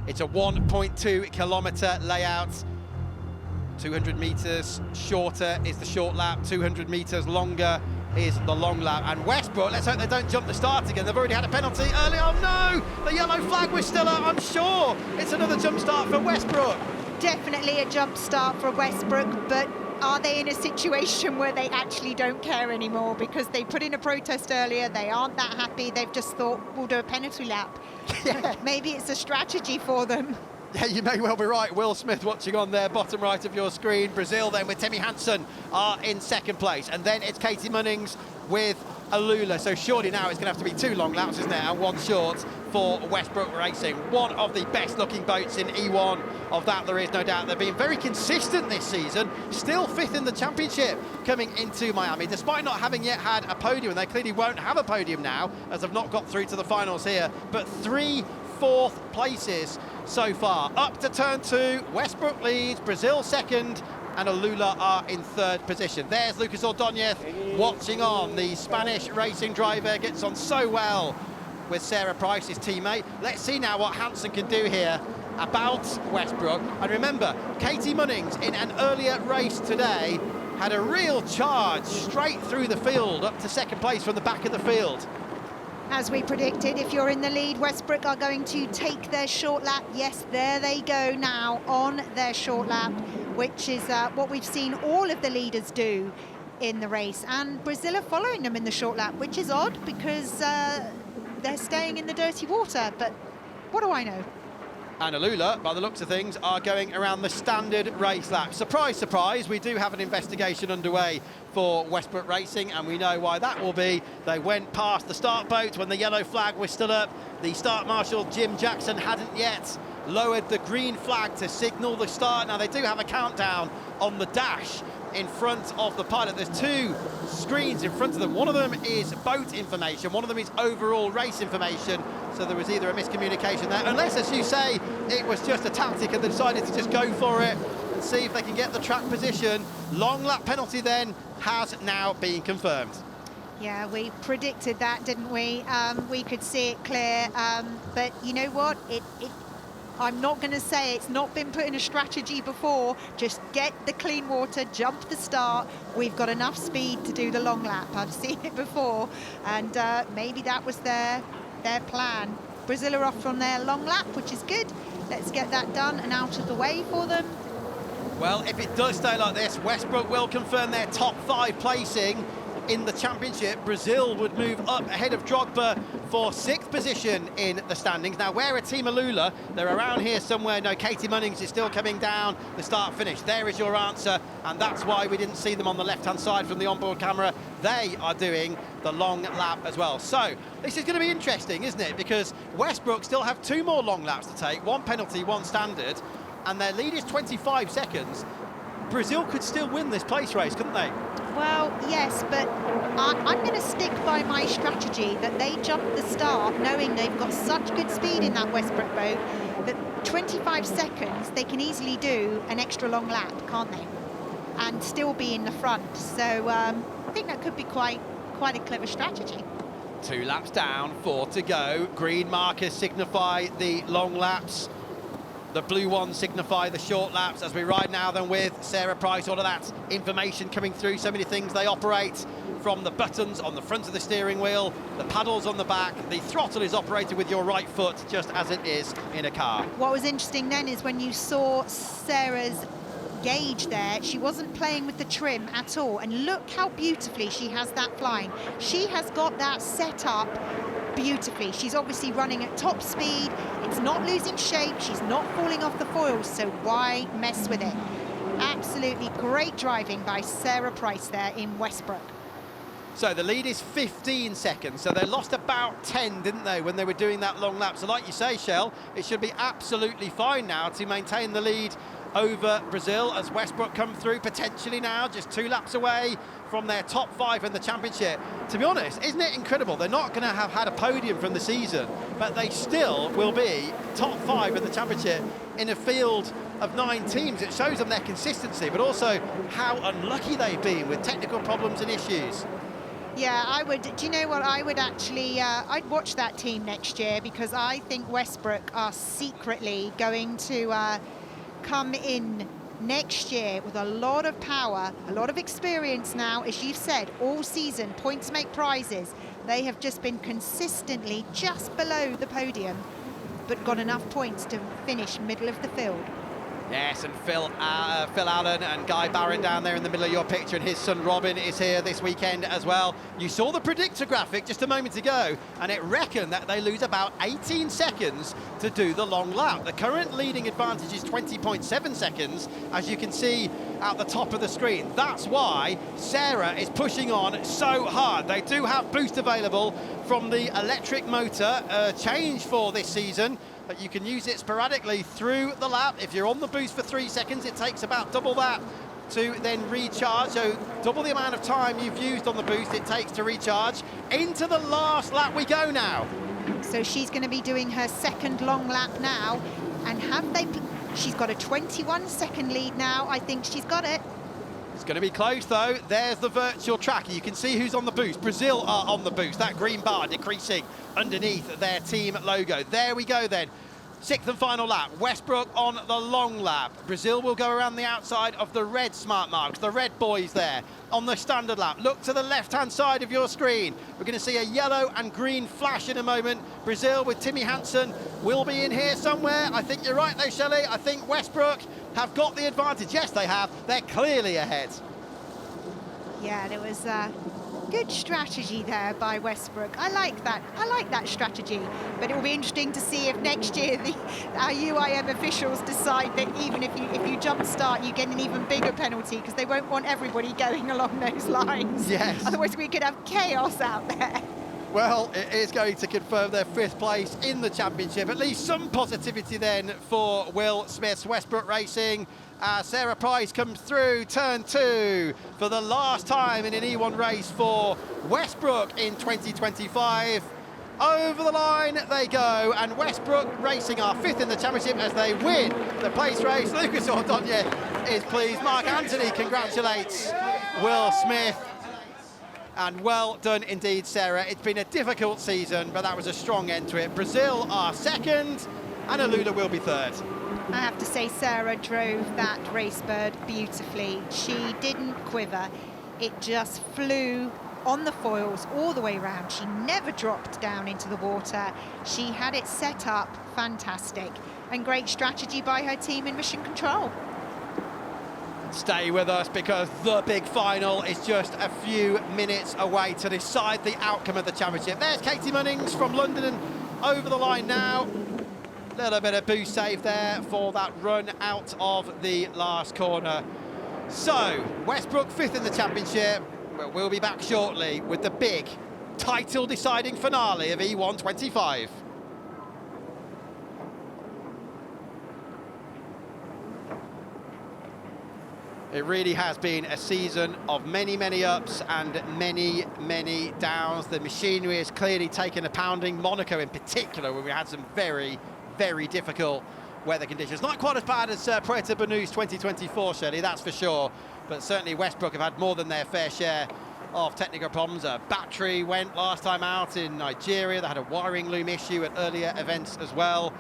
It's a 1.2 kilometre layout. 200 metres shorter is the short lap, 200 metres longer is the long lap. And Westbrook, let's hope they don't jump the start again. They've already had a penalty early on. No, the yellow flag was still up. I'm sure it's another jump start for Westbrook. Definitely a jump start for Westbrook, but are they in a situation where they actually don't care anymore because they put in a protest earlier, they aren't that happy, they've just thought, we'll do a penalty lap. Yeah. Maybe it's a strategy for them. Yeah, you may well be right. Will Smith watching on there, bottom right of your screen. Brazil then with Timmy Hansen are in second place. And then it's Katie Munnings with AlUla. So surely now it's going to have to be 2 long laps, isn't it? And 1 short for Westbrook Racing. One of the best looking boats in E1. Of that there is no doubt. They've been very consistent this season. Still 5th in the championship coming into Miami, despite not having yet had a podium. And they clearly won't have a podium now, as they've not got through to the finals here. But 3 4th places so far. Up to turn 2, Westbrook leads, Brazil second, and AlUla are in 3rd position. There's Lucas Ordóñez watching on. The Spanish racing driver gets on so well with Sarah Price, his teammate. Let's see now what Hansen can do here about Westbrook. And remember, Katie Munnings in an earlier race today had a real charge straight through the field up to second place from the back of the field. As we predicted, if you're in the lead, Westbrook are going to take their short lap. Yes, there they go now on their short lap, which is what we've seen all of the leaders do in the race. And Brazil are following them in the short lap, which is odd because they're staying in the dirty water. But what do I know? And AlUla, by the looks of things, are going around the standard race lap. Surprise, surprise, we do have an investigation underway for Westbrook Racing, and we know why that will be. They went past the start boat when the yellow flag was still up. The start marshal, Jim Jackson, hadn't yet lowered the green flag to signal the start. Now, they do have a countdown on the dash in front of the pilot. There's 2 screens in front of them. One of them is boat information, one of them is overall race information. So there was either a miscommunication there, unless, as you say, it was just a tactic and they decided to just go for it and see if they can get the track position. Long lap penalty then has now been confirmed. Yeah, we predicted that, didn't we? We could see it clear, but you know what? I'm not going to say it's not been put in a strategy before. Just get the clean water, jump the start. We've got enough speed to do the long lap. I've seen it before, and maybe that was their plan. Brazil are off from their long lap, which is good. Let's get that done and out of the way for them. Well, if it does stay like this, Westbrook will confirm their top 5 placing in the championship. Brazil would move up ahead of Drogba for 6th position in the standings. Now, where are Team AlUla? They're around here somewhere. No, Katie Munnings is still coming down the start-finish. There is your answer, and that's why we didn't see them on the left-hand side from the onboard camera. They are doing the long lap as well. So this is going to be interesting, isn't it? Because Westbrook still have 2 more long laps to take, 1 penalty, 1 standard, and their lead is 25 seconds. Brazil could still win this place race, couldn't they? Well, yes, but I'm going to stick by my strategy that they jump the start knowing they've got such good speed in that Westbrook boat that 25 seconds they can easily do an extra long lap, can't they? And still be in the front. So I think that could be quite a clever strategy. 2 laps down, 4 to go. Green markers signify the long laps. The blue ones signify the short laps as we ride now then with Sarah Price. All of that information coming through, so many things they operate, from the buttons on the front of the steering wheel, the paddles on the back, the throttle is operated with your right foot just as it is in a car. What was interesting then is when you saw Sarah's gauge there, she wasn't playing with the trim at all, and look how beautifully she has that flying. She has got that set up beautifully. She's obviously running at top speed, it's not losing shape, she's not falling off the foils, so why mess with it? Absolutely great driving by Sarah Price there in Westbrook. So the lead is 15 seconds, so they lost about 10, didn't they, when they were doing that long lap. So like you say, Shell, it should be absolutely fine now to maintain the lead over Brazil as Westbrook come through potentially now, just 2 laps away from their top 5 in the championship. To be honest, isn't it incredible? They're not going to have had a podium from the season, but they still will be top 5 in the championship in a field of 9 teams. It shows them their consistency, but also how unlucky they've been with technical problems and issues. Yeah, I would. Do you know what? I would actually, I'd watch that team next year, because I think Westbrook are secretly going to come in next year with a lot of power, a lot of experience now. As you've said, all season, points make prizes. They have just been consistently just below the podium, but got enough points to finish middle of the field. Yes, and Phil Allen and Guy Barron down there in the middle of your picture, and his son Robin is here this weekend as well. You saw the predictor graphic just a moment ago, and it reckoned that they lose about 18 seconds to do the long lap. The current leading advantage is 20.7 seconds, as you can see at the top of the screen. That's why Sarah is pushing on so hard. They do have boost available from the electric motor, change for this season, but you can use it sporadically through the lap. If you're on the boost for 3 seconds, it takes about double that to then recharge. So double the amount of time you've used on the boost it takes to recharge. Into the last lap we go now. So she's going to be doing her second long lap now. And she's got a 21-second lead now. I think she's got it. It's going to be close, though. There's the virtual tracker. You can see who's on the boost. Brazil are on the boost. That green bar decreasing underneath their team logo. There we go, then. Sixth and final lap. Westbrook on the long lap. Brazil will go around the outside of the red smart marks, the red boys there on the standard lap. Look to the left-hand side of your screen. We're going to see a yellow and green flash in a moment. Brazil with Timmy Hansen will be in here somewhere. I think you're right, though, Shelley. I think Westbrook have got the advantage. Yes, they have. They're clearly ahead. Yeah, there was good strategy there by Westbrook. I like that. I like that strategy. But it will be interesting to see if next year our UIM officials decide that even if you jump start, you get an even bigger penalty, because they won't want everybody going along those lines. Yes. Otherwise, we could have chaos out there. Well, it is going to confirm their 5th place in the championship. At least some positivity then for Will Smith's Westbrook Racing. Sarah Price comes through turn 2 for the last time in an E1 race for Westbrook in 2025. Over the line they go, and Westbrook Racing are 5th in the championship as they win the place race. Lucas Ordonez is pleased. Mark Anthony congratulates Will Smith. And well done indeed, Sarah. It's been a difficult season, but that was a strong end to it. Brazil are 2nd, and AlUla will be 3rd. I have to say, Sarah drove that race bird beautifully. She didn't quiver. It just flew on the foils all the way around. She never dropped down into the water. She had it set up fantastic, and great strategy by her team in Mission Control. Stay with us, because the big final is just a few minutes away to decide the outcome of the championship. There's Katie Munnings from London and over the line now. Little bit of boost save there for that run out of the last corner. So Westbrook 5th in the championship. We'll be back shortly with the big title deciding finale of E1 25. It really has been a season of many, many ups and many, many downs. The machinery has clearly taken a pounding. Monaco in particular, where we had some very, very difficult weather conditions. Not quite as bad as Puerto Banús 2024, Shelley, that's for sure. But certainly Westbrook have had more than their fair share of technical problems. A battery went last time out in Nigeria. They had a wiring loom issue at earlier events as well.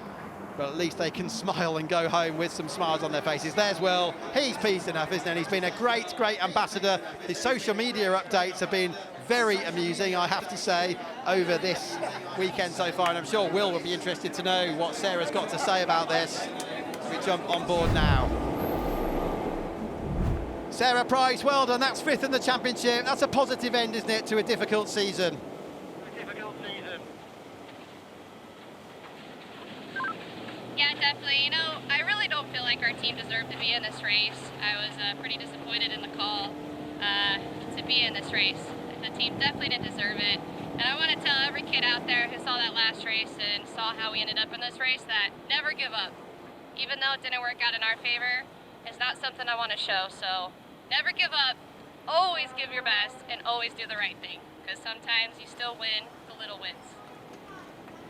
But at least they can smile and go home with some smiles on their faces. There's Will. He's pleased enough, isn't he? He's been a great, great ambassador. His social media updates have been very amusing, I have to say, over this weekend so far. And I'm sure Will will be interested to know what Sarah's got to say about this. We jump on board now. Sarah Price, well done. That's 5th in the championship. That's a positive end, isn't it, to a difficult season? Yeah, definitely. You know, I really don't feel like our team deserved to be in this race. I was pretty disappointed in the call to be in this race. The team definitely didn't deserve it. And I want to tell every kid out there who saw that last race and saw how we ended up in this race that never give up. Even though it didn't work out in our favor, it's not something I want to show. So never give up, always give your best, and always do the right thing. Because sometimes you still win the little wins.